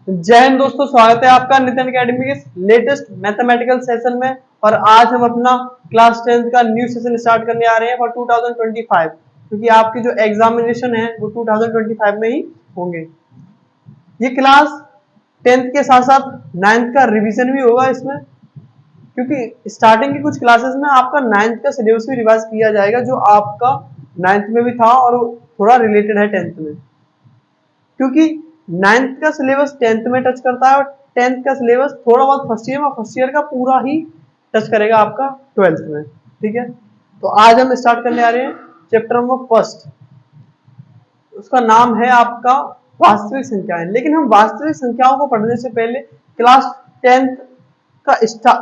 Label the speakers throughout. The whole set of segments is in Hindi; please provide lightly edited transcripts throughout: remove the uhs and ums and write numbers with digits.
Speaker 1: जय हिंद दोस्तों, स्वागत है आपका नितिन अकेडमी के लेटेस्ट मैथमेटिकल सेशन में। और आज हम अपना क्लास 10th का न्यू सेशन स्टार्ट करने आ रहे हैं फॉर 2025, क्योंकि आपके जो एग्जामिनेशन है वो 2025 में ही होंगे। ये क्लास 10th के साथ साथ 9th का रिवीजन भी होगा इसमें, क्योंकि स्टार्टिंग की कुछ क्लासेस में आपका 9th का सिलेबस भी रिवाइज किया जाएगा, जो आपका 9th में भी था और थोड़ा रिलेटेड है 10th में, क्योंकि 9th का सिलेबस 10th में टच करता है और 10th का सिलेबस थोड़ा बहुत फर्स्ट ईयर में, फर्स्ट ईयर का पूरा ही टच करेगा आपका 12th में। ठीक है, तो आज हम स्टार्ट करने आ रहे हैं चैप्टर नंबर फर्स्ट। उसका नाम है आपका वास्तविक संख्याएं। लेकिन हम वास्तविक संख्याओं को पढ़ने से पहले क्लास 10th का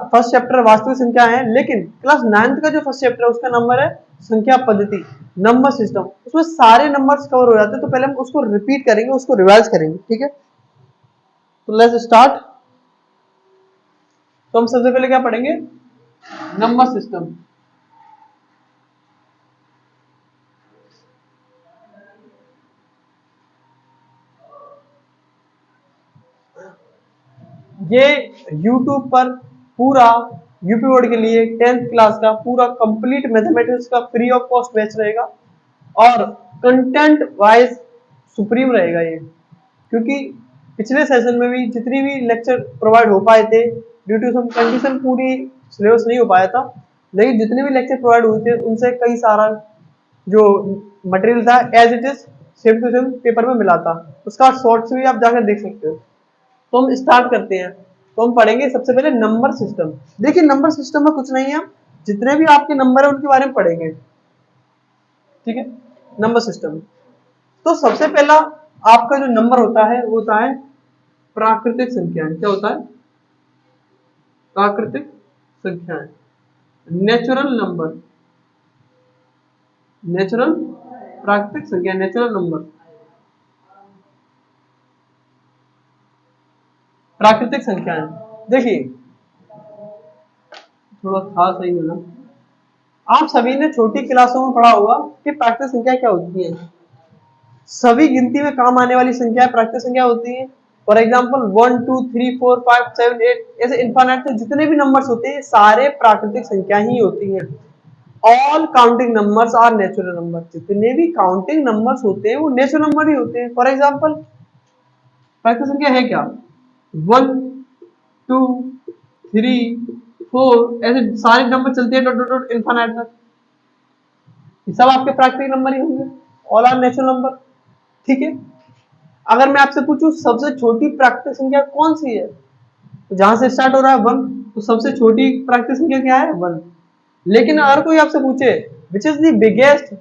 Speaker 1: फर्स्ट चैप्टर वास्तविक संख्या है, लेकिन क्लास 9th का जो फर्स्ट चैप्टर है उसका नंबर है संख्या पद्धति, नंबर सिस्टम। उसमें सारे नंबर्स कवर हो जाते हैं, तो पहले हम उसको रिपीट करेंगे, उसको रिवाइज करेंगे। ठीक है, तो लेट्स स्टार्ट। तो हम सबसे पहले क्या पढ़ेंगे? Number system. ये YouTube पर पूरा यूपी बोर्ड के लिए 10th क्लास का पूरा कंप्लीट मैथमेटिक्स का फ्री ऑफ कॉस्ट बैच रहेगा और कंटेंट वाइज सुप्रीम रहेगा ये, क्योंकि पिछले सेशन में भी जितनी भी लेक्चर प्रोवाइड हो पाए थे, ड्यू टू सम कंडीशन पूरी सिलेबस नहीं हो पाया था, लेकिन जितने भी लेक्चर प्रोवाइड हुए थे उनसे कई सारा जो मटेरियल था as it is same to same paper में मिला था। उसका शॉर्ट्स भी आप जाकर देख सकते हो। तो हम स्टार्ट करते हैं। तो हम पढ़ेंगे सबसे पहले नंबर सिस्टम। देखिए, नंबर सिस्टम में कुछ नहीं है, जितने भी आपके नंबर है उनके बारे में पढ़ेंगे। ठीक है, नंबर सिस्टम। तो सबसे पहला आपका जो नंबर होता है वो होता है प्राकृतिक संख्याएं। क्या होता है? प्राकृतिक संख्याएं, नेचुरल नंबर। नेचुरल, प्राकृतिक संख्या, नेचुरल नंबर, प्राकृतिक संख्याएं। देखिए, थोड़ा था सही मिला। आप सभी ने छोटी क्लासों में पढ़ा होगा कि प्राकृतिक संख्या क्या होती है। सभी गिनती में काम आने वाली संख्या प्राकृतिक संख्या होती है। फॉर एग्जाम्पल 1 2 3 4 5 7 8 ऐसे इनफाइनाइट जितने भी नंबर्स होते हैं सारे प्राकृतिक संख्या ही होती हैं। All counting numbers are natural number. जितने भी काउंटिंग नंबर्स होते हैं वो नेचुरल नंबर ही होते हैं। फॉर एग्जाम्पल प्राकृतिक संख्या है क्या? 1 2 3 4 ऐसे सारे नंबर चलते हैं डॉट डॉट डॉट इनफाइनाइट तक, ये सब आपके प्राकृतिक नंबर ही होंगे। All are natural number. ठीक है, अगर मैं आपसे पूछूं सबसे छोटी प्राकृतिक संख्या कौन सी है, तो जहां से स्टार्ट हो रहा है 1, तो सबसे छोटी प्राकृतिक संख्या क्या है? 1। लेकिन अगर कोई आपसे पूछे which is the biggest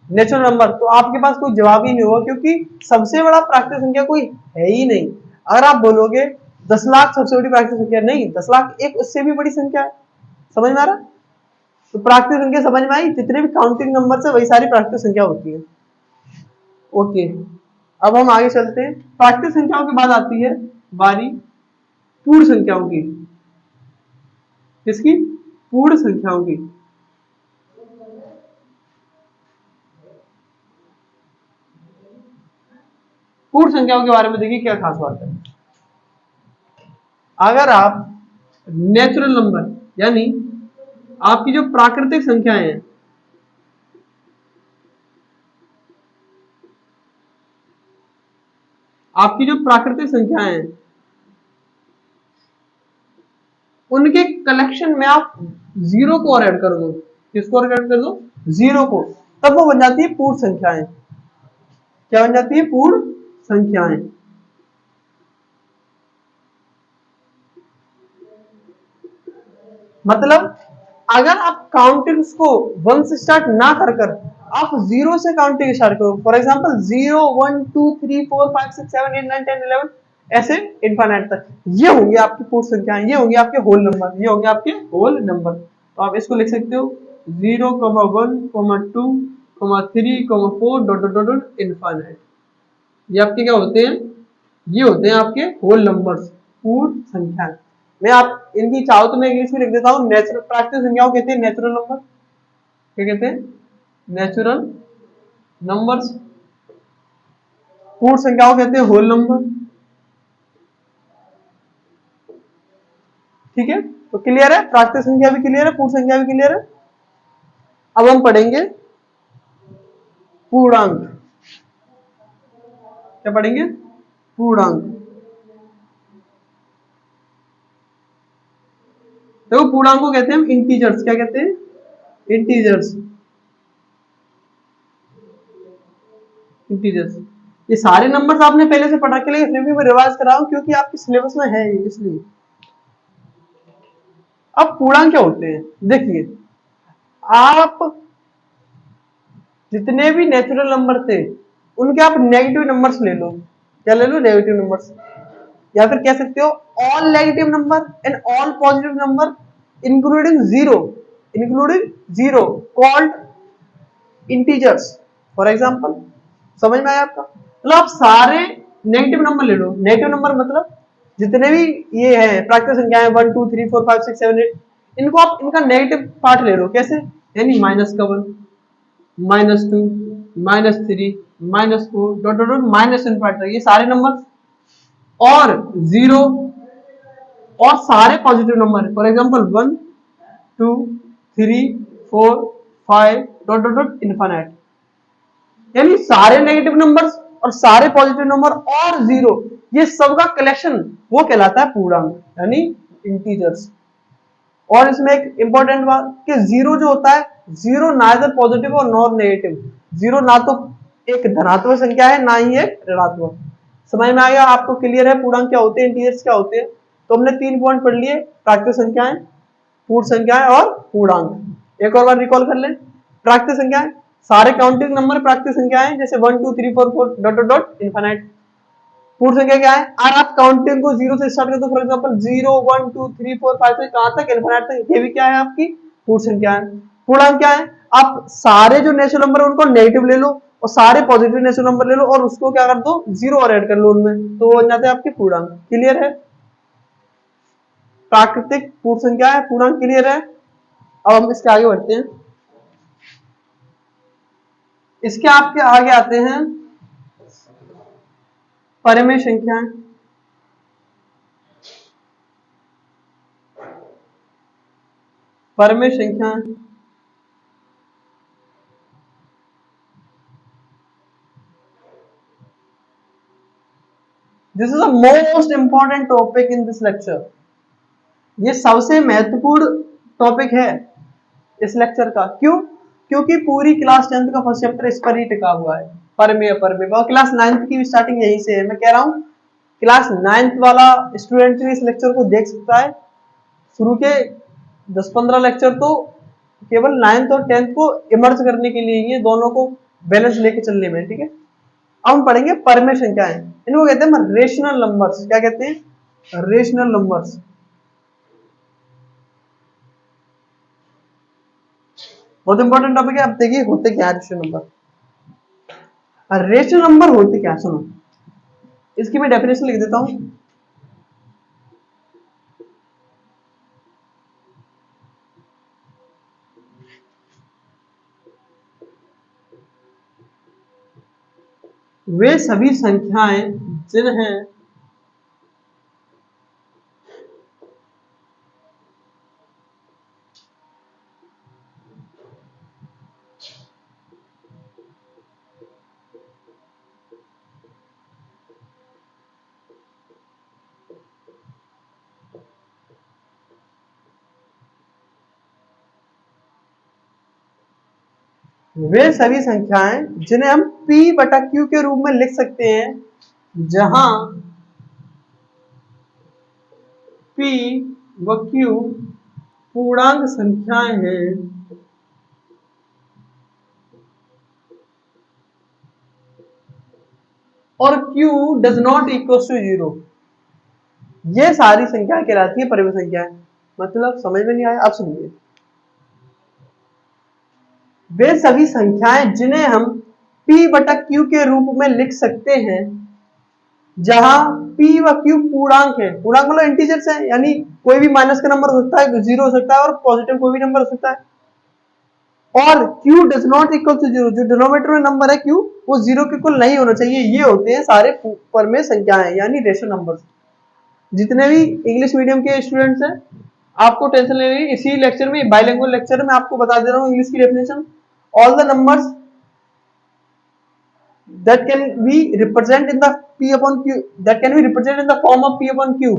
Speaker 1: natural number, तो आपके पास कोई जवाब ही नहीं होगा, क्योंकि सबसे बड़ा प्राकृतिक संख्या कोई है ही नहीं। अगर आप बोलोगे 10 लाख सबसे बड़ी प्राकृतिक संख्या, नहीं, 10 लाख एक उससे भी बड़ी संख्या है। समझ में आ रहा? तो प्राकृतिक संख्या समझ में आई, जितने भी काउंटिंग नंबर से वही सारी प्राकृतिक संख्या होती है। ओके, अब हम आगे चलते हैं। प्राकृतिक संख्याओं के बाद आती है बारी पूर्ण संख्याओं की। किसकी? पूर्ण संख्याओं की। पूर्ण संख्याओं के बारे में देखिए क्या खास बात है। अगर आप नेचुरल नंबर यानी आपकी जो प्राकृतिक संख्याएं हैं, आपकी जो प्राकृतिक संख्याएं हैं उनके कलेक्शन में आप जीरो को और ऐड कर दो। किसको ऐड कर दो? जीरो को। तब वो बन जाती है पूर्ण संख्याएं। क्या बन जाती है? पूर्ण संख्याएं। मतलब अगर आप काउंटिंग्स को 1 से स्टार्ट ना कर कर आप 0 से काउंटिंग स्टार्ट करो, फॉर एग्जांपल 0 1 2 3 4 5 6 7 8 9 10 11 ऐसे इनफाइनाइट तक, ये होंगे आपकी पूर्ण संख्याएं, ये होंगे आपके होल नंबर, ये होंगे आपके होल नंबर। तो आप इसको लिख सकते हो 0 1 2 3 4 डॉट डॉट डॉट इनफाइनाइट। ये आपके क्या होते हैं? ये होते हैं आपके होल नंबर्स, पूर्ण संख्या। मैं आप इनकी चाहो तो मैं इंग्लिश में लिख देता हूँ। नेचुरल प्राकृतिक संख्याओं कहते हैं नेचुरल नंबर। क्या कहते हैं? Natural numbers. पूर्ण संख्याओं कहते हैं होल नंबर। ठीक है, तो क्लियर है, प्राकृतिक संख्या भी क्लियर है, पूर्ण संख्या भी क्लियर है। अब हम पढ़ेंगे पूर्णांक। क्या पढ़ेंगे? पूर्णांक। देखो पूर्णांक को कहते हैं हम इंटीजर्स। क्या कहते हैं? इंटीजर्स। इंटीजर्स। ये सारे नंबर्स आपने पहले से पढ़ रखे, लेकिन फिर भी मैं रिवाइज कर रहा हूं क्योंकि आपके सिलेबस में है इसलिए। अब पूर्णांक क्या होते हैं? देखिए, आप जितने भी नेचुरल नंबर थे उनके आप नेगेटिव नंबर्स ले लो। क्या ले लो? Negative numbers. या फिर कह सकते हो all negative number and all positive number including zero, called integers. For example, समझ में आया आपका? मतलब आप सारे नेगेटिव नंबर ले लो। नेगेटिव नंबर मतलब जितने भी ये है प्राकृतिक संख्याएं 1 2 3 4 5 6 7 8, इनको आप इनका नेगेटिव पार्ट ले लो। कैसे? यानी -1, -2, -3, -4 dot dot dot minus infinite, ये सारे नंबर और जीरो और सारे positive number. For example 1 2 3 4 5 dot dot dot infinite, यानी सारे नेगेटिव नंबर्स और सारे पॉजिटिव नंबर और जीरो, ये सबका कलेक्शन वो कहलाता है पूर्णांक, यानी इंटीजर्स। और इसमें एक इंपॉर्टेंट बात कि जीरो जो होता है, जीरो नाइदर पॉजिटिव और नॉर नेगेटिव। जीरो ना तो एक धनात्मक संख्या है ना ही एक ऋणात्मक। समझ में आ गया आपको? क्लियर है पूर्णांक क्या होते हैं, इंटीजर्स क्या होते हैं? तो हमने 3 पॉइंट पढ़ लिए, प्राकृतिक संख्याएं, पूर्ण संख्याएं और पूर्णांक। एक और बार रिकॉल कर लें। प्राकृतिक संख्याएं सारे काउंटिंग नंबर प्राकृतिक संख्याएं, जैसे 1 2 3 4 4 डॉट डॉट डॉट इनफाइनाइट। पूर्ण संख्या क्या है? अगर आप काउंटिंग को जीरो से स्टार्ट करते हो, फॉर एग्जांपल 0 1 2 3 4 5 से कहां तक? इनफाइनाइट तक, ये भी क्या है? आपकी पूर्ण संख्या है। पूर्णांक क्या है? आप सारे जो नेचुरल नंबर है उनको नेगेटिव ले लो और सारे पॉजिटिव नेचुरल नंबर ले लो और उसको क्या कर दो? जीरो और ऐड कर लो उनमें, तो वो बन जाते हैं आपके पूर्णांक। क्लियर है? प्राकृतिक, पूर्ण संख्या है, पूर्णांक। क्लियर है? अब हम इसके आगे बढ़ते हैं। इसके आपके आगे आते हैं परिमेय संख्याएं। परिमेय संख्याएं this is the most important topic in this lecture. ये सबसे महत्वपूर्ण टॉपिक है इस लेक्चर का। क्यों? क्योंकि पूरी क्लास 10th का फर्स्ट चैप्टर इस पर ही टिका हुआ है, परिमेय अपरिमेय। और क्लास 9th की भी स्टार्टिंग यहीं से है। मैं कह रहा हूं क्लास 9th वाला स्टूडेंट भी इस लेक्चर को देख सकता है। शुरू के 10-15 लेक्चर तो केवल 9th और 10th को इमर्ज करने के लिए, ये दोनों को बैलेंस लेके चलने में। ठीक है, अब हम पढ़ेंगे परिमेय संख्याएं। इनको कहते हैं रेशनल नंबर्स। क्या कहते हैं? Rational numbers. बहुत इंपॉर्टेंट टॉपिक है। अब देखिए होते क्या है रेशनल नंबर। रेशनल नंबर होते क्या? सुनो, इसकी मैं डेफिनेशन लिख देता हूं। वे सभी संख्याएं जिन्हें वे सभी संख्याएं जिन्हें हम P बटा Q के रूप में लिख सकते हैं, जहां P व Q पूर्णांक संख्याएं हैं और Q does not equal to zero, ये सारी संख्याएं कहलाती है परिमेय संख्याएं। मतलब समझ में नहीं आया? अब सुनिए, वे सभी संख्याएं जिन्हें हम P बटा Q के रूप में लिख सकते हैं, जहां P व Q पूर्णांक है। पूर्णांक मतलब इंटीजर्स है, यानी कोई भी माइनस का नंबर हो सकता है, जीरो हो सकता है, और पॉजिटिव कोई भी नंबर हो सकता है। और Q does not equal to zero, जो डिनोमिनेटर में नंबर है Q, वो जीरो के इक्वल नहीं होना चाहिए। ये होते हैं सारे परिमेय संख्याएं, यानी रेशनल नंबर्स। जितने भी इंग्लिश मीडियम के स्टूडेंट्स हैं आपको टेंशन लेनी है, इसी लेक्चर में, बाइलिंगुअल लेक्चर में आपको बता दे रहा हूँ इंग्लिश की definition. All the numbers that can be represented in the p upon q, that can be represented in the form of p upon q,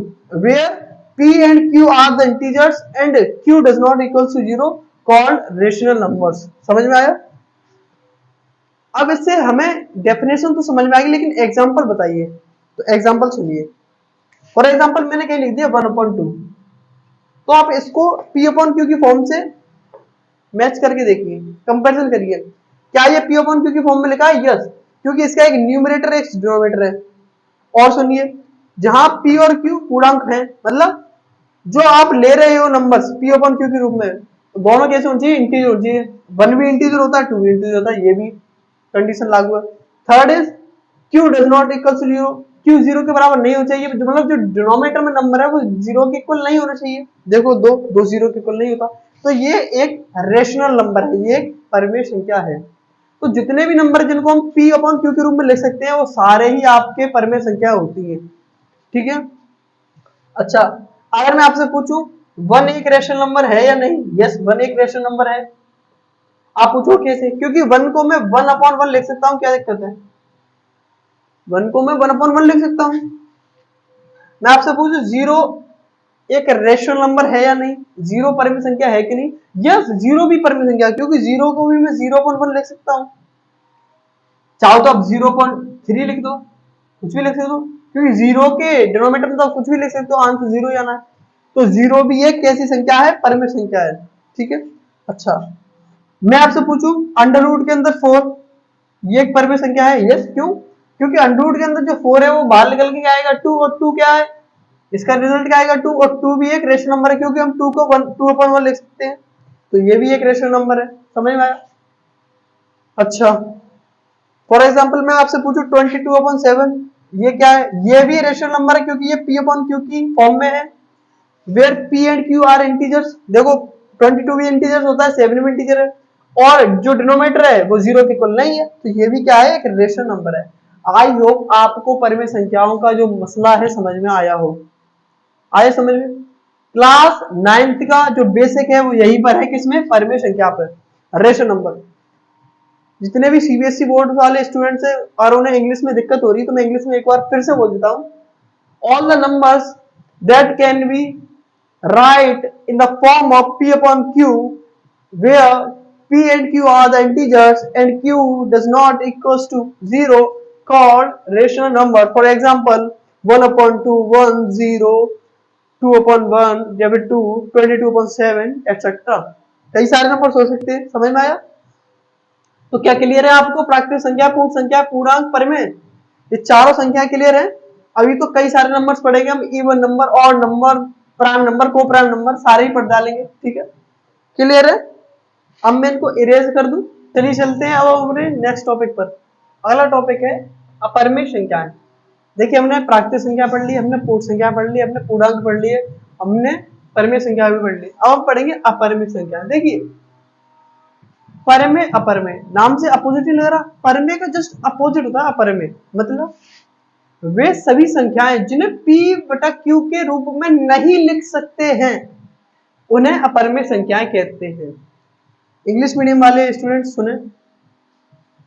Speaker 1: where p and q are the integers and q does not equals to 0, called rational numbers। समझ में आया? अब इससे हमें डेफिनेशन तो समझ में आ गई, लेकिन एग्जांपल बताइए। तो एग्जांपल सुनिए। फॉर एग्जांपल मैंने कहीं लिख दिया 1/2, तो आप इसको p अपॉन q की फॉर्म से मैच करके देखिए, कंपैरिजन करिए। क्या ये p अपॉन q की फॉर्म में लिखा है? यस, क्योंकि इसका एक न्यूमरेटर है, एक डिनोमिनेटर है। और सुनिए, जहां p और q पूर्णांक हैं, मतलब जो आप ले रहे हो नंबर्स p अपॉन q के रूप में, दोनों कैसे होने चाहिए? इंटीजर होने चाहिए। 1 भी इंटीजर होता है, 2 भी इंटीजर होता है, ये भी कंडीशन लागू है। Third is q does not equal to 0, q 0 के बराबर नहीं होना चाहिए, मतलब जो डिनोमिनेटर में नंबर है वो 0 के इक्वल नहीं होना चाहिए। देखो 2 0 के इक्वल नहीं होता, तो ये एक रेशनल नंबर है, ये एक परिमेय संख्या है। तो जितने भी नंबर जिनको हम p अपॉन q के रूप में लिख सकते हैं, वो सारे ही आपके परिमेय संख्या होती है। ठीक है। अच्छा, अगर मैं आपसे पूछूं 1 एक रेशनल नंबर है या नहीं? यस, 1 एक रेशनल नंबर है। आप पूछो कैसे? क्योंकि 1 को मैं 1 अपॉन 1 लिख सकता हूं, क्या दिक्कत है? 1 को मैं 1 अपॉन 1 लिख सकता हूं। मैं आपसे पूछूं 0 एक रेशनल नंबर है या नहीं? 0 परिमेय संख्या है कि नहीं? यस, 0 भी परिमेय संख्या, क्योंकि 0 को भी मैं 0 अपॉन 1 लिख सकता हूं। चाहो तो आप 0.3 लिख दो, कुछ भी लिख सकते हो, क्योंकि 0 के डिनोमिनेटर में तो आप कुछ भी लिख सकते हो, आंसर 0 ही आना है। तो 0 भी एक कैसी संख्या है? परिमेय संख्या है। ठीक है। अच्छा, मैं आपसे पूछूं अंडर रूट के अंदर 4, ये एक परिमेय संख्या है? यस, क्यों? क्योंकि अंडर रूट के अंदर जो 4 है वो बाहर निकल के क्या आएगा? 2, और 2 क्या है? इसका रिजल्ट क्या आएगा? 2, और 2 भी एक रेशनल नंबर है, क्योंकि हम 2 को 2 अपॉन 1 लिख सकते हैं, तो ये भी एक रेशनल नंबर है। समझ में आया? अच्छा, फॉर एग्जाम्पल मैं आपसे पूछूं 22/7, ये क्या है? ये भी रेशनल नंबर है, क्योंकि ये p अपॉन q की फॉर्म में है, where p and q are integers. देखो 22 भी इंटीजर्स होता है, 7 भी इंटीजर है, और जो डिनोमिनेटर है वो 0 के इक्वल नहीं है, तो ये भी क्या है? एक रेशनल नंबर है। आई होप आपको परिमेय संख्याओं का जो मसला है समझ में आया हो। आया समझ में? क्लास 9th का जो बेसिक है वो यही पर है, किसमें? परिमेय संख्या पर, रेशनल नंबर। जितने भी सीबीएसई बोर्ड वाले स्टूडेंट्स हैं और उन्हें इंग्लिश में दिक्कत हो रही है, तो मैं इंग्लिश में एक बार फिर से बोल देता हूं। All the numbers that can be right in the form of p upon q, where p and q are the integers and q does not equals to 0, called rational number। for example 1/2, 1 0, 2/1, जब 2, 22/7 etc। कई सारे नंबर हो सकते हैं। समझ में आया? तो क्या क्लियर है आपको? प्राकृतिक संख्या, पूर्ण संख्या, पूर्णांक, परिमेय, ये चारों संख्या क्लियर है। अभी तो कई सारे नंबर्स पढ़ेंगे हम, even number, odd number, prime number, को प्राइम नंबर, सारे ही पढ़ डालेंगे। ठीक है, क्लियर है? अब मैं इनको इरेज कर दूं। चलिए चलते हैं अब अपने नेक्स्ट टॉपिक पर। अगला टॉपिक है अपरिमेय संख्याएं। देखिए, हमने प्राकृतिक संख्या पढ़ ली, हमने पूर्ण संख्या पढ़ ली, हमने पूर्णांक पढ़ लिए, हमने परिमेय संख्या भी पढ़ ली। अब हम पढ़ेंगे अपरिमेय संख्या। देखिए, परिमेय अपरिमेय, नाम से अपोजिट ही लग रहा। परिमेय का जस्ट अपोजिट होता है अपरिमेय, मतलब वे सभी संख्याएं जिन्हें p बटा q के रूप में नहीं लिख सकते हैं, उन्हें अपरिमेय संख्याएं कहते हैं। इंग्लिश मीडियम वाले स्टूडेंट सुने,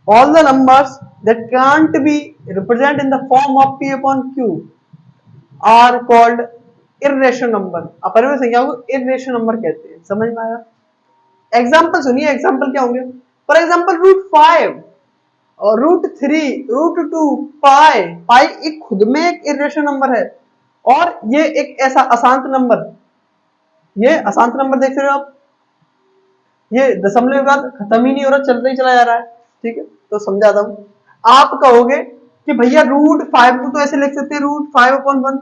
Speaker 1: all the numbers that can't be represent in the form of p upon q are called irrational number. अपरिमेय संख्या को इर्रेशनल नंबर कहते हैं। समझ में आया? एग्जाम्पल सुनिए, एग्जाम्पल क्या होंगे? फॉर एग्जाम्पल √5 और √3, √2, पाई। पाई एक खुद में एक इरेशनल नंबर है, और ये एक ऐसा अशांत नंबर, ये अशांत नंबर देख रहे हो आप, ये दशमलव के बाद खत्म ही नहीं हो रहा, चलता ही चला जा रहा है। ठीक है, तो समझाता हूं। आप कहोगे कि भैया √5 को तो ऐसे लिख सकते हैं, √5/1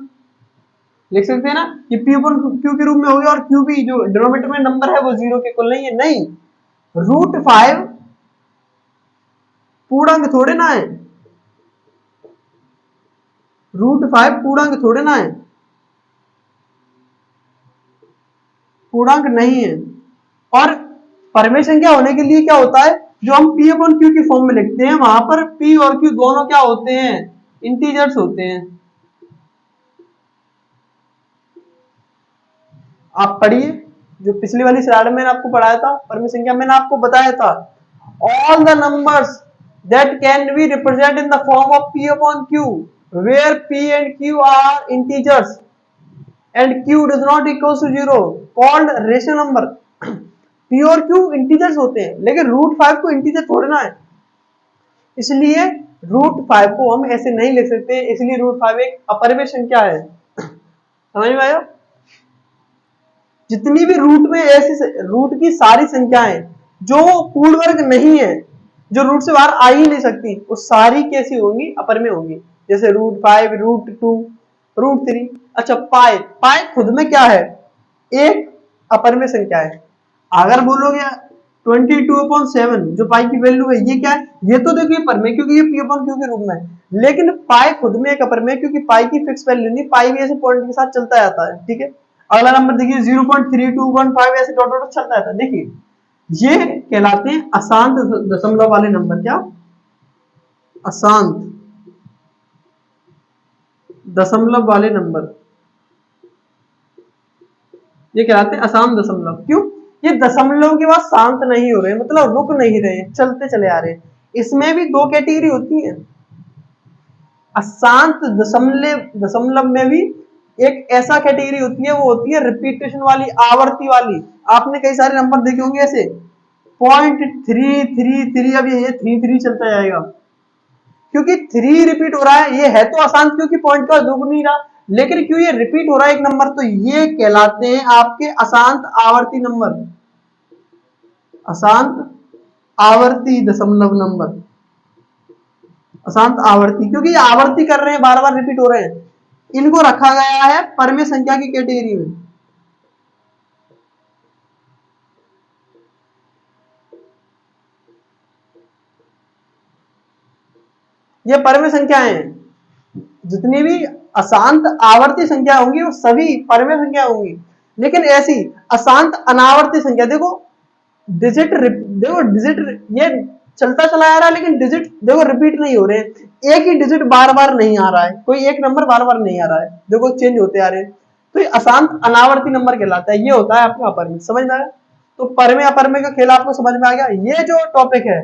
Speaker 1: लिख सकते हैं ना, ये p अपॉन q के रूप में हो गया, और q भी जो डिनोमिनेटर में नंबर है वो 0 के इक्वल नहीं है। नहीं, √5 पूर्णांक थोड़े ना है, √5 पूर्णांक थोड़े ना है, पूर्णांक नहीं है। और परिमेय संख्या होने के लिए क्या होता है? जो हम p अपॉन q की फॉर्म में लिखते हैं, वहां पर p और q दोनों क्या होते हैं? इंटीजर्स होते हैं। आप पढ़िए, जो पिछली वाली स्लाइड में मैंने आपको पढ़ाया था, परम संख्या मैंने आपको बताया था, all the numbers that can be represented in the form of p upon q where p and q are integers and q does not equals to 0 called rational number. p और q इंटीजर्स होते हैं, लेकिन रूट 5 को इंटीजर थोड़े ना है, इसलिए रूट 5 को हम ऐसे नहीं लिख सकते, इसलिए रूट 5 एक अपरिमेय संख्या है। समझ में आया? जितनी भी रूट में ऐसी रूट की सारी संख्याएं जो पूर्ण वर्ग नहीं है, जो रूट से बाहर आ ही नहीं सकती, वो सारी कैसी होंगी? अपरिमेय होंगी। जैसे रूट 5, रूट 2, रूट 3। अच्छा, पाई, पाई खुद में क्या है? एक अपरिमेय संख्या है। अगर बोलोगे 22/7 जो पाई की वैल्यू है, ये क्या है? ये तो देखिए परमेय, क्योंकि ये पी अपॉन क्यू के रूप में है, लेकिन पाई खुद में एक अपरिमेय, क्योंकि पाई की फिक्स वैल्यू नहीं, पाई भी ऐसे पॉइंट के साथ चलता जाता है। ठीक है, अगला नंबर देखिए 0.3215 ऐसे डॉट डॉट चलता रहता है। देखिए ये कहलाते हैं अशांत दशमलव वाले नंबर। क्या? अशांत दशमलव वाले नंबर, ये कहलाते हैं अशांत दशमलव। क्यों? ये दशमलव के बाद शांत नहीं हो रहे, मतलब रुक नहीं रहे, चलते चले आ रहे हैं। इसमें भी दो कैटेगरी होती है, अशांत दशमलव में भी एक ऐसा कैटेगरी होती है, वो होती है रिपीटेशन वाली, आवर्ती वाली। आपने कई सारे नंबर देखे होंगे ऐसे 0.333, अब ये 33 चलता जाएगा, क्योंकि 3 रिपीट हो रहा है। ये है तो अशांत, क्योंकि पॉइंट का रुक नहीं रहा, लेकिन क्यों ये रिपीट हो रहा है एक नंबर, तो ये कहलाते हैं आपके अशांत आवर्ती नंबर, अशांत आवर्ती दशमलव नंबर, अशांत आवर्ती, क्योंकि ये आवर्ती कर रहे हैं, बार बार रिपीट हो रहे हैं। इनको रखा गया है परमेय संख्या की कैटेगरी में। ये परमेय संख्याएं हैं, जितनी भी अशांत आवर्ती संख्या होंगी वो सभी परमेय संख्या होंगी। लेकिन ऐसी अशांत अनावर्ती संख्या, देखो डिजिट, देखो डिजिट ये चलता चला आ रहा है, लेकिन डिजिट देखो रिपीट नहीं हो रहे, एक ही डिजिट बार बार नहीं आ रहा है, कोई एक नंबर बार बार नहीं आ रहा है, देखो चेंज होते आ रहे हैं, तो ये अशांत अनावर्ती नंबर कहलाता है। ये होता है आपका अपरिमेय। समझ में आया? तो परमेय अपरिमेय का खेल आपको समझ में आ गया। ये जो टॉपिक है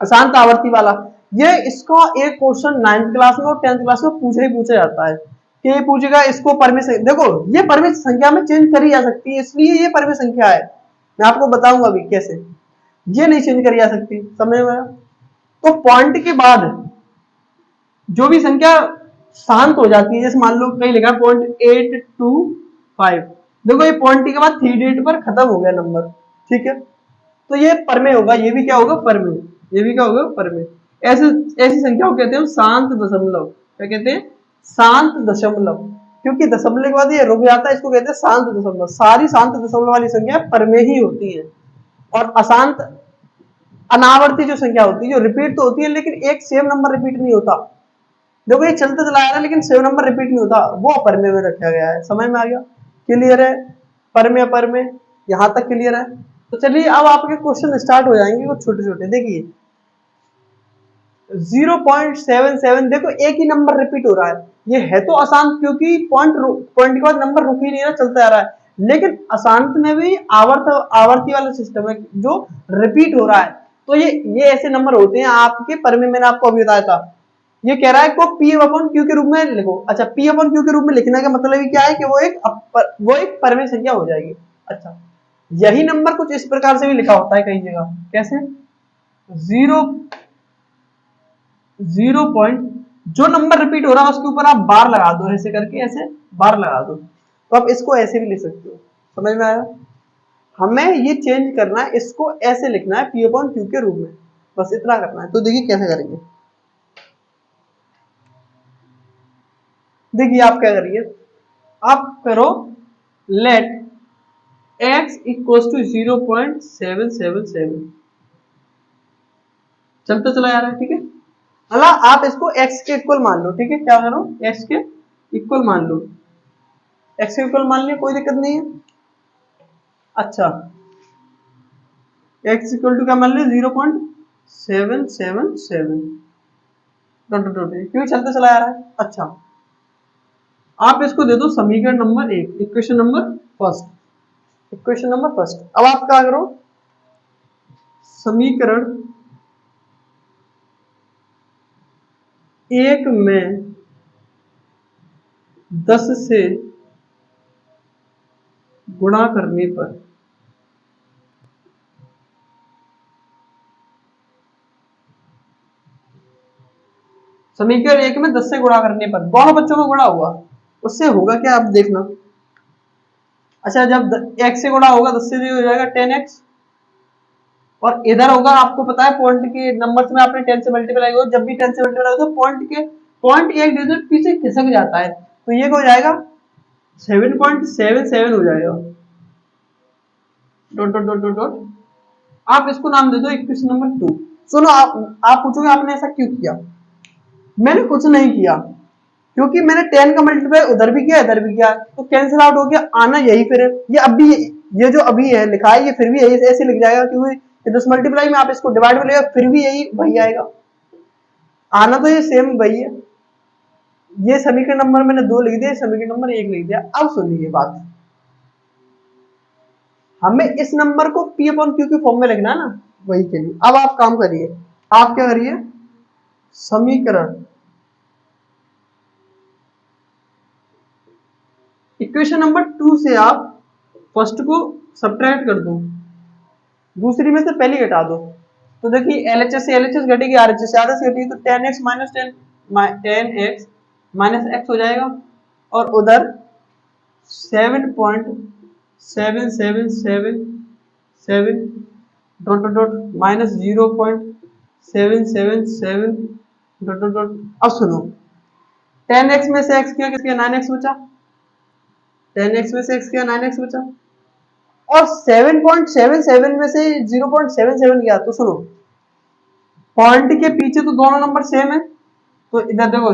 Speaker 1: अशांत आवर्ती वाला, ये इसका एक क्वेश्चन 9th क्लास में और 10th क्लास में पूछा जाता है कि ये पूछेगा इसको परमेय, देखो ये परमेय संख्या में चेंज करी जा सकती है, इसलिए ये परमेय संख्या है। मैं आपको बताऊंगा अभी कैसे, ये नहीं चेंज करी जा सकती। समझ में आया? तो पॉइंट के बाद जो भी संख्या शांत हो जाती है, जैसे मान लो कहीं लिखा 0.825, देखो ये पॉइंट के बाद 3 डेट पर खत्म हो गया नंबर। ठीक है, तो ये परमेय होगा, ये भी क्या होगा? परमेय। ये भी क्या होगा? परमेय। ऐसे ऐसी संख्या को कहते हैं शांत दशमलव। क्या कहते हैं? शांत दशमलव, क्योंकि दशमलव के बाद ये रुक जाता है, इसको कहते हैं शांत दशमलव। सारी शांत दशमलव वाली संख्या परमेय ही होती है। और अशांत अनावर्ती जो संख्या होती है, जो रिपीट तो होती है, लेकिन एक सेम नंबर रिपीट नहीं होता, देखो ये चलता चला आ रहा है लेकिन सेम नंबर रिपीट नहीं होता, वो अपरमेय में रखा गया है। समझ में आ गया? क्लियर है? परमेय अपरमेय यहां तक क्लियर है? तो चलिए अब आपके क्वेश्चन स्टार्ट हो जाएंगे कुछ छोटे छोटे। देखिए 0.77, देखो एक ही नंबर रिपीट हो रहा है, ये है तो अशांत, क्योंकि पॉइंट के बाद नंबर रुक ही नहीं रहा, चलता आ रहा है। लेकिन अशांत में भी आवर्ती वाला सिस्टम है जो रिपीट हो रहा है, तो ये ऐसे नंबर होते हैं आपके परमेय। मैंने आपको अभी बताया था। ये कह रहा है को पी अपॉन क्यू के रूप में लिखो। अच्छा, पी अपॉन क्यू के रूप में लिखने का मतलब ही क्या है कि वो एक परमेय संख्या हो जाएगी। अच्छा, यही नंबर कुछ इस प्रकार से भी लिखा होता है कई जगह। कैसे? 0 पॉइंट, जो नंबर रिपीट हो रहा है उसके ऊपर आप बार लगा दो, ऐसे करके ऐसे बार लगा दो, तो आप इसको ऐसे भी लिख सकते हो। समझ में आया? हमें ये चेंज करना है, इसको ऐसे लिखना है पी अपॉन क्यू के रूप में, बस इतना करना है। तो देखिए कैसे करेंगे। देखिए आप क्या करिए, आप करो लेट x इक्वल्स टू 0.777, चलता चला जा रहा है। ठीक है, अल्लाह आप इसको x के इक्वल मान लो। ठीक है, क्या करो, x के इक्वल मान लो, x के इक्वल मान लिया, कोई दिक्कत नहीं है। अच्छा, x इक्वल टू क्या मान लिया? 0.777, क्यों चलता चला जा रहा है। अच्छा, आप इसको दे दो समीकरण number 1, equation number first, equation number first. अब आप क्या करो, समीकरण 1 में 10 से गुणा करने पर समीकरण 1 में 10 से गुणा करने पर दोनों बच्चों में गुणा हुआ, उससे होगा क्या आप देखना। अच्छा, जब x से गुणा होगा 10 से हो जाएगा 10x, और इधर होगा, आपको पता है पॉइंट के नंबर्स में आपने 10 से मल्टीप्लाई हो, जब भी 10 से मल्टीप्लाई हो तो पॉइंट एक डिजिट पीछे खिसक जाता है, तो ये हो जाएगा 7.77 हो जाएगा। Dot dot dot dot dot, आप इसको नाम दे दो इक्वेशन नंबर 2। सुनो, आप पूछोगे आपने ऐसा क्यों किया। मैंने कुछ नहीं किया, क्योंकि मैंने 10 का मल्टीप्लाई उधर भी किया इधर भी किया, तो कैंसिल आउट हो गया, आना यही फिर ये अभी ये जो अभी है लिखा है ये फिर भी यही ऐसे लिख जाएगा, क्योंकि 10 मल्टीप्लाई में आप इसको डिवाइड में लेगा फिर भी यही वही आएगा, आना तो ये सेम वही है। ये समीकरण नंबर मैंने 2 लिख दिया, समीकरण नंबर 1 लिख दिया। अब सुनिए बात, हमें इस नंबर को P अपॉन Q के फॉर्म में लिखना है ना, वही के लिए अब आप काम करिए। आप क्या करिए, समीकरण इक्वेशन नंबर 2 से आप फर्स्ट को सब्ट्रैक्ट कर दो, दूसरी में से पहली घटा दो, तो देखिए LHS से LHS घटेगी, RHS से RHS घटेगी, तो 10x minus 10x minus x हो जाएगा, और उधर 7.7777 dot dot dot minus 0.777 dot dot dot. अब सुनो, 10x में से x किया 9x बचा, 10x में से x किया 9x बचा, और 7.77 में से 0.77 गया, तो सुनो पॉइंट के पीछे तो दोनों नंबर सेम है, तो इधर देखो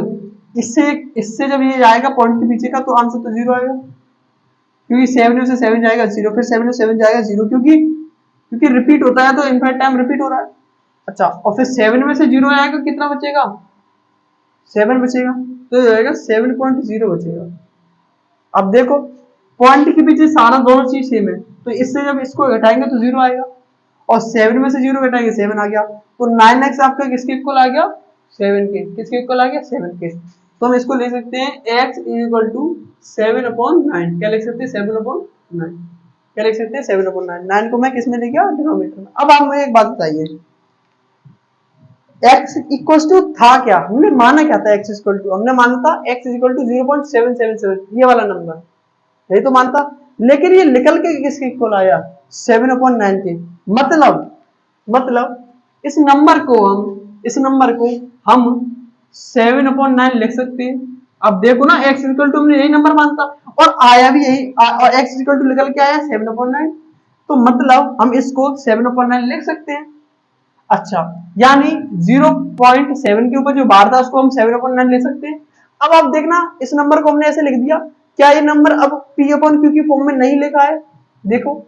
Speaker 1: इससे जब ये जाएगा पॉइंट के पीछे का तो आंसर तो 0 आएगा, क्योंकि 7 से 7 जाएगा 0, फिर 7 से 7 जाएगा 0, क्योंकि रिपीट होता है तो इनफाइनाइट टाइम रिपीट हो रहा है। अच्छा, और फिर 7 में से 0 आएगा, कितना बचेगा 7 बचेगा, तो जाएगा 7.0 बचेगा। अब देखो पॉइंट के पीछे सारा दोनों चीज सेम है, तो इससे जब इसको घटाएंगे तो 0 आएगा, और 7 में से 0 घटाएंगे 7 आ गया, तो 9x आपका किसके इक्वल आ गया 7 के, किसके इक्वल आ गया 7 के। तो हम इसको लिख सकते हैं x इक्वल टू 7/9, क्या लिख सकते हैं 7/9, क्या लिख सकते हैं 7/9, 9 को मैं किस में लिखा डिनोमिनेटर में। अब आप मुझे एक बात बताइए, x इक्वल टू था क्या, हमने माना क्या था x इक्वल टू, हमने माना था x इक्वल टू 0.777, ये वाला नंबर यही तो मानता, लेकिन ये निकल के किसके इक्वल आया 7/9 के, मतलब इस नंबर को हम 7/9 लिख सकते हैं। अब देखो ना x इक्वल टू हमने यही नंबर मानता और आया भी यही, और x इक्वल टू निकल के आया 7/9, तो मतलब हम इसको 7/9 लिख सकते हैं। अच्छा, यानी 0.7 के ऊपर जो बार था उसको हम 7/9 ले सकते हैं। अब आप देखना इस नंबर को हमने ऐसे लिख दिया, क्या ये नंबर अब P अपॉन Q की फॉर्म में नहीं लिखा है, देखो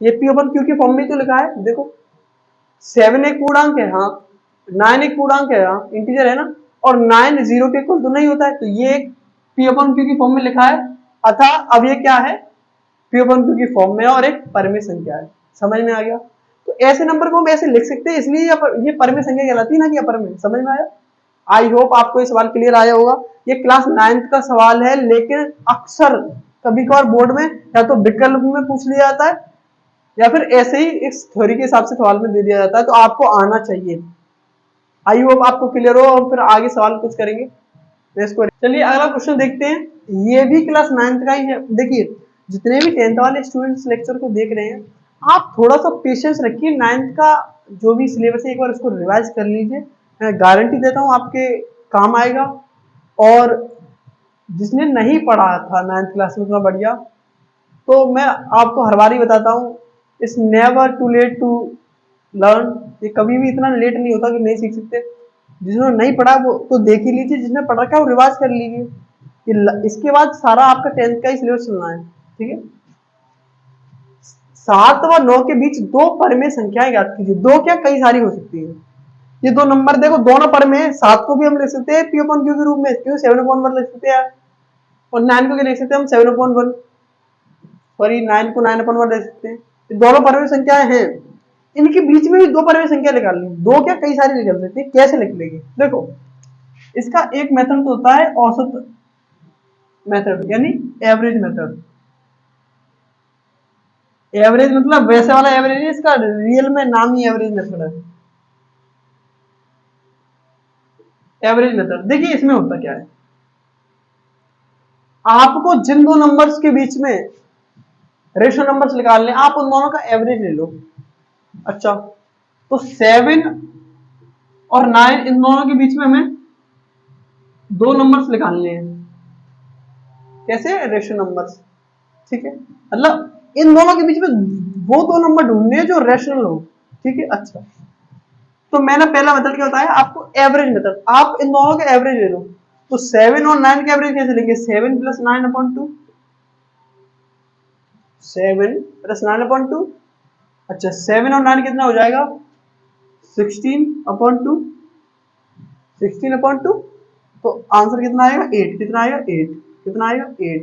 Speaker 1: ये P अपॉन Q की फॉर्म में तो लिखा है, देखो 7 एक पूर्णांक है, हाँ 9 एक पूर्णांक है, हाँ इंटीजर है ना, और 9 0 के इक्वल तो नहीं होता है, तो ये P अपॉन Q की फॉर्म में लिखा है, अतः अब ये क्या है P अपॉन Q की फॉर्म में और एक परिमेय संख्या है। समझ में आ गया, तो ऐसे नंबर को हम ऐसे लिख सकते हैं, इसलिए ये परिमेय संख्या कहलाती है ना कि अपरिमेय। समझ में आया, आई होप आपको ये सवाल क्लियर आया होगा। ये क्लास 9th का सवाल है, लेकिन अक्सर कभी कभार बोर्ड में या तो विकल्प में पूछ लिया जाता है या फिर ऐसे ही इस थ्योरी के हिसाब से सवाल में दे दिया जाता है, तो आपको आना चाहिए। आई होप आपको क्लियर हो, और फिर आगे सवाल कुछ करेंगे इसको। चलिए अगला क्वेश्चन देखते हैं, ये भी क्लास 9th का ही है। देखिए जितने भी 10th वाले स्टूडेंट्स लेक्चर को देख रहे हैं, आप थोड़ा सा पेशेंस रखिए, 9th का जो भी सिलेबस है एक बार उसको रिवाइज कर लीजिए, मैं गारंटी देता हूँ आपके काम आएगा। और जिसने नहीं पढ़ा था 9th क्लास में उतना बढ़िया, तो मैं आपको हर बार ही बताता हूँ, it's never too late to learn, ये कभी भी इतना लेट नहीं होता कि नहीं सीख सकते। जिन्होंने नहीं पढ़ा वो तो देख ही लीजिए, जिसने पढ़ रखा है वो रिवाइज कर लीजिए, इसके बाद सारा आपका 10th का ही सिलेबस चलना है, ठीक है। 7 व 9 के बीच 2 परिमेय संख्याएं याद कीजिए, 2 क्या कई सारी हो सकती है, ये 2 नंबर देखो दोनों परिमेय, 7 को भी हम लिख सकते हैं P अपॉन Q के रूप में, क्यों 7/1 लिख सकते हैं, और 9 को लिख सकते हैं हम 7/1, सॉरी 9 को 9/1 ले सकते हैं। ये दोनों परमेय संख्याएं हैं, इनके बीच में भी दो परमेय संख्या निकालनी, दो क्या कई सारी निकल सकती है। कैसे लिख लेंगे? देखो इसका एक मेथड तो होता है औसत मेथड यानी एवरेज मेथड। एवरेज मतलब वैसे वाला एवरेज है, इसका रियल में नाम ही एवरेज मेथड है। एवरेज मेथड देखिए इसमें होता क्या है, आपको जिन दो नंबर्स के बीच में रेशो नंबर्स निकालने, आप उन दोनों का एवरेज ले लो। अच्छा तो 7 और 9 इन दोनों के बीच में हमें दो नंबर्स निकालने हैं। कैसे? Ratio numbers. ठीक है, मतलब इन दोनों के बीच में वो दो नंबर ढूंढने हैं जो रेशनल हो। ठीक है, अच्छा तो मैंने पहला मेथड क्या बताया आपको, एवरेज मेथड। आप इन दोनों के एवरेज ले लो। तो 7 और 9 के एवरेज कैसे लेंगे? 7 + 9/2, 7 + 9/2। अच्छा 7 और 9 कितना हो जाएगा? 16/2, 16/2। तो आंसर कितना आएगा? 8। कितना आएगा? 8। कितना आएगा? 8।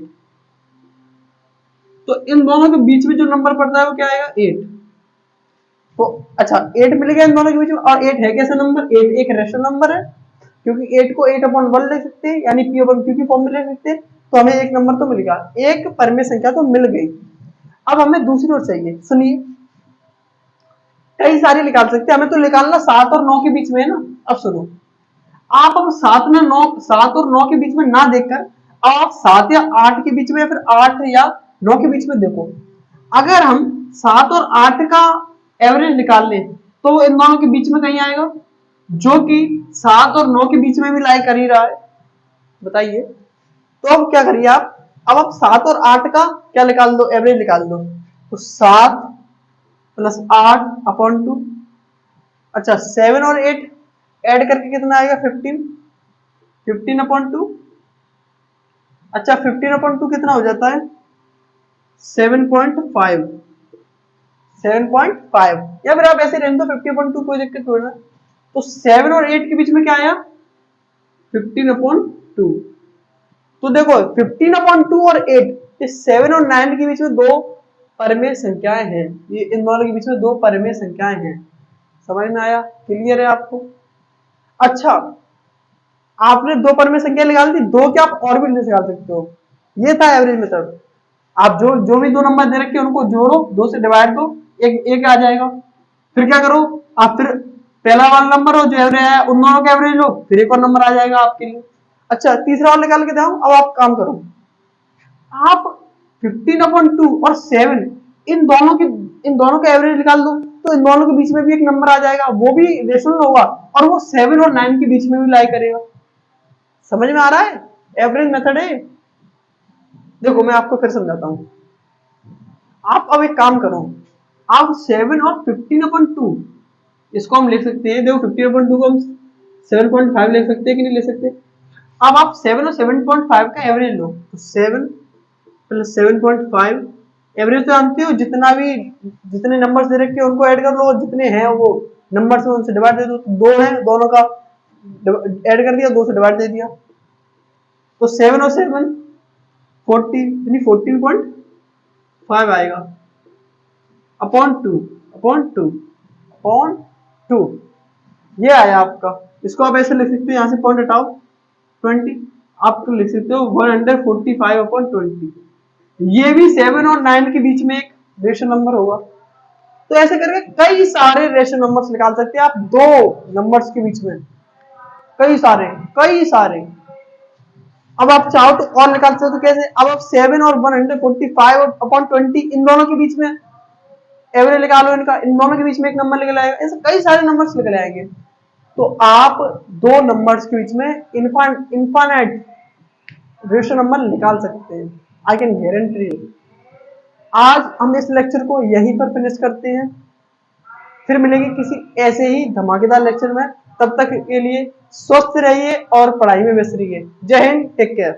Speaker 1: तो इन दोनों के बीच में जो नंबर पड़ता है वो क्या आएगा? 8। तो अच्छा 8 मिल गया इन दोनों के बीच में। और 8 है कैसा नंबर? 8 एक रेशनल नंबर है, क्योंकि 8 को 8/1 ले सकते हैं, यानी P/Q की फॉर्म में ले सकते हैं। तो हमें एक नंबर तो मिल गया, एक परमेय संख्या तो मिल गई। अब हमें दूसरी ओर चाहिए, सुनिए कई सारी निकाल सकते हैं, हमें तो निकालना 7 और 9 के बीच में है ना। अब सुनो, आप अब 7 और 9 के बीच में ना देखकर आप 7 या 8 के बीच में या फिर 8 या 9 के बीच में देखो। अगर हम 7 और 8 का एवरेज निकाल लें तो वो इन दोनों के बीच में कहीं आएगा, जो कि 7 और 9 के बीच में भी लाई कर ही रहा है। बताइए, तो अब क्या करिए अब 7 और 8 का क्या निकाल दो? एवरेज निकाल दो। तो 7 + 8/2। अच्छा 7 और 8 ऐड करके कितना आएगा? 15, 15/2। अच्छा 15/2 कितना हो जाता है? 7.5, 7.5। या फिर आप ऐसे रहने दो 50/2, कोई दिक्कत थोड़ी ना। तो 7 और 8 के बीच में क्या आया? 15/2। तो देखो 15/2 और 8, ये 7 और 9 के बीच में दो परमेय संख्याएं हैं। ये इन दोनों के बीच में दो परमेय संख्याएं हैं। समझ में आया? क्लियर है आपको? अच्छा आपने दो परमेय संख्या निकाल दी, दो क्या आप और भी निकाल सकते हो। ये था एवरेज मेथड। आप जो भी दो नंबर दे रखे हैं उनको जोड़ो, 2 से डिवाइड दो, एक आ जाएगा। फिर क्या करो, आप फिर पहला वाला नंबर हो जो एवरेज है उन दोनों का एवरेज लो, फिर एक और नंबर आ जाएगा आपके लिए। अच्छा तीसरा वाला निकाल के दो। अब आप काम करो, आप 15/2 और 7 इन दोनों का एवरेज निकाल दो, तो इन दोनों के बीच में भी एक नंबर आ जाएगा, वो भी रेशनल होगा और वो 7 और 9 के बीच में भी लाई करेगा। समझ में आ रहा है? एवरेज मेथड है। देखो मैं आपको फिर समझाता हूं। आप अब एक काम करो, आप 7 और 15/2 इसको हम लिख सकते हैं। देखो 15/2 को हम 7.5 लिख सकते हैं कि नहीं ले सकते? अब आप 7 और 7.5 का एवरेज लो, तो 7 + 7.5 एवरेज तो जानते हो, जितने नंबर्स दे रखे हैं उनको ऐड कर लो, जितने हैं वो नंबर्स में उनसे डिवाइड दे दो। तो दो है, दोनों का ऐड कर दिया, 2 से डिवाइड दे दिया। तो 7 और 7 40 यानी 14.5 आएगा अपॉन 2 ये आया आपका। इसको आप ऐसे लिख सकते हो, यहां से पॉइंट हटाओ 20, आप तो लिख सकते हो 145/20। ये भी 7 और 9 के बीच में एक रेशनल नंबर होगा। तो ऐसे करके कई सारे रेशनल नंबर्स निकाल सकते हैं आप दो नंबर्स के बीच में, कई सारे। अब आप चाहो तो और निकाल सकते हो। तो कैसे? अब आप 7 और 145/20 इन दोनों के बीच में एवरेज निकालो इनका, इन दोनों के बीच में एक नंबर निकल आएगा। ऐसे कई सारे नंबर्स निकल आएंगे। तो आप दो नंबर्स के बीच में इनफाइनाइट रेशनल नंबर निकाल सकते हैं। I can guarantee you. आज हम इस लेक्चर को यहीं पर फिनिश करते हैं, फिर मिलेंगे किसी ऐसे ही धमाकेदार लेक्चर में। तब तक के लिए स्वस्थ रहिए और पढ़ाई में व्यस्त रहिए। जय हिंद, टेक केयर।